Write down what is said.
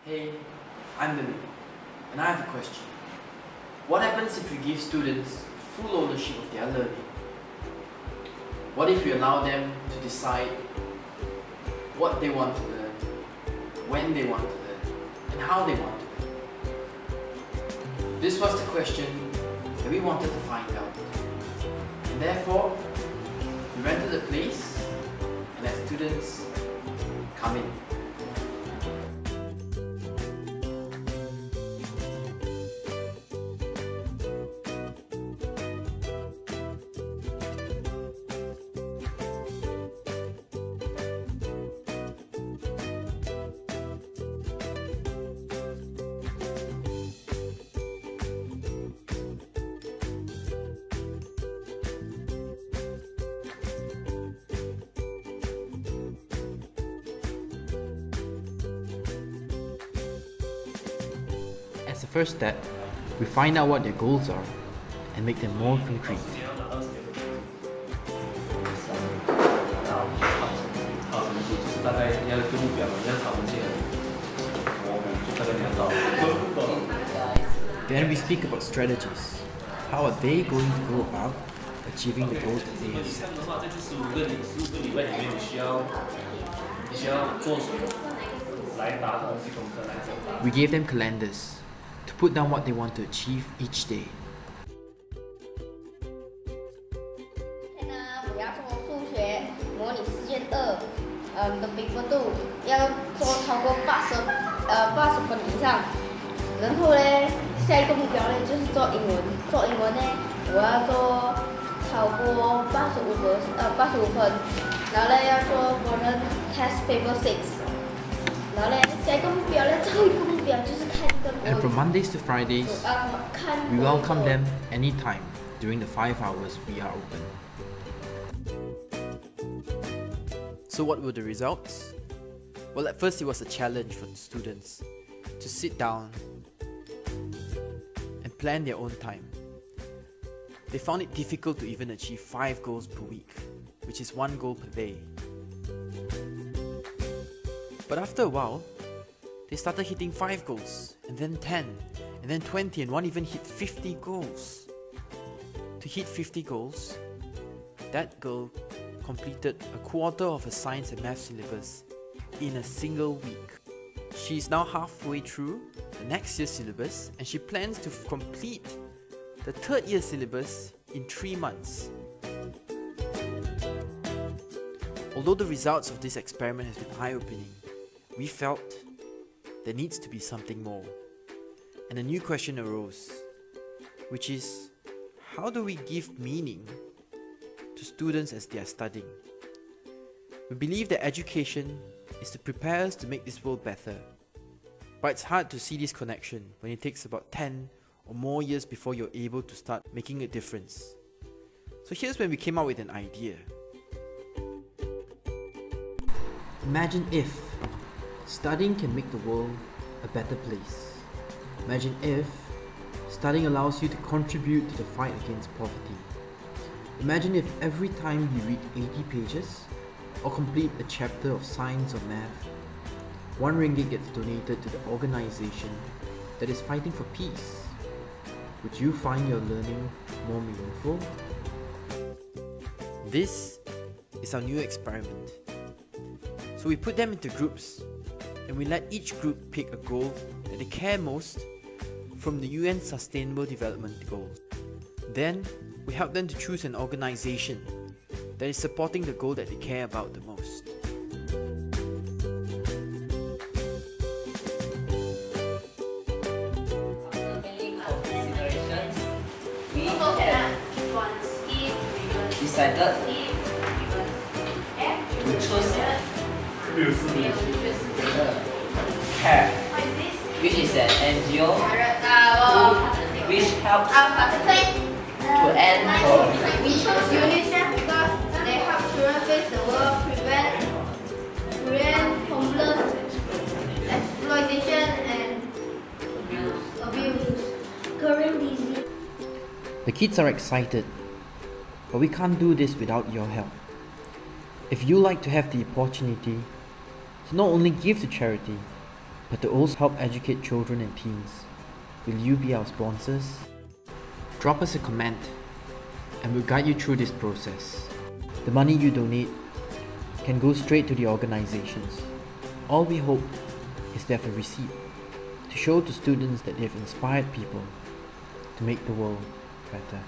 Hey, I'm Mimi, and I have a question. What happens if we give students full ownership of their learning? What if we allow them to decide what they want to learn, when they want to learn, and how they want to learn? This was the question that we wanted to find out. And therefore, we rented a place and let students come in. As a first step, we find out what their goals are and make them more concrete. Then we speak about strategies. How are they going to go about achieving the goals that they have set? We gave them calendars to put down what they want to achieve each day. 我要做数学模拟试卷2，的评分度要做超过80分以上。然后呢，下一个目标呢就是做英文。做英文呢，我要做超过85分。然后呢，要做 Modern Test Paper 6。然后呢，下一个目标呢，最后一个目标就是看一个。And from Mondays to Fridays, we welcome them anytime during the 5 hours we are open. So what were the results? Well, at first it was a challenge for the students to sit down and plan their own time. They found it difficult to even achieve 5 goals per week, which is 1 goal per day. But after a while, they started hitting 5 goals, and then 10, and then 20, and one even hit 50 goals. To hit 50 goals, that girl completed a quarter of a science and math syllabus in a single week. She is now halfway through the next year's syllabus, and she plans to complete the 3rd year syllabus in 3 months. Although the results of this experiment has been eye-opening, we felt there needs to be something more. And a new question arose, which is, how do we give meaning to students as they are studying? We believe that education is to prepare us to make this world better. But it's hard to see this connection when it takes about 10 or more years before you're able to start making a difference. So here's when we came up with an idea. Imagine if studying can make the world a better place. Imagine if studying allows you to contribute to the fight against poverty. Imagine if every time you read 80 pages or complete a chapter of science or math, 1 ringgit gets donated to the organization that is fighting for peace. Would you find your learning more meaningful? This is our new experiment. So we put them into groups, and we let each group pick a goal that they care most from the UN Sustainable Development Goals. Then, we help them to choose an organization that is supporting the goal that they care about the most. We decided to choose CARE, which is an NGO which helps to end poverty. We chose UNICEF because they help children face the world, prevent homeless, exploitation, and abuse, curing disease. The kids are excited, but we can't do this without your help. If you like to have the opportunity to not only give to charity, but to also help educate children and teens. Will you be our sponsors? Drop us a comment and we'll guide you through this process. The money you donate can go straight to the organizations. All we hope is to have a receipt to show to students that they have inspired people to make the world better.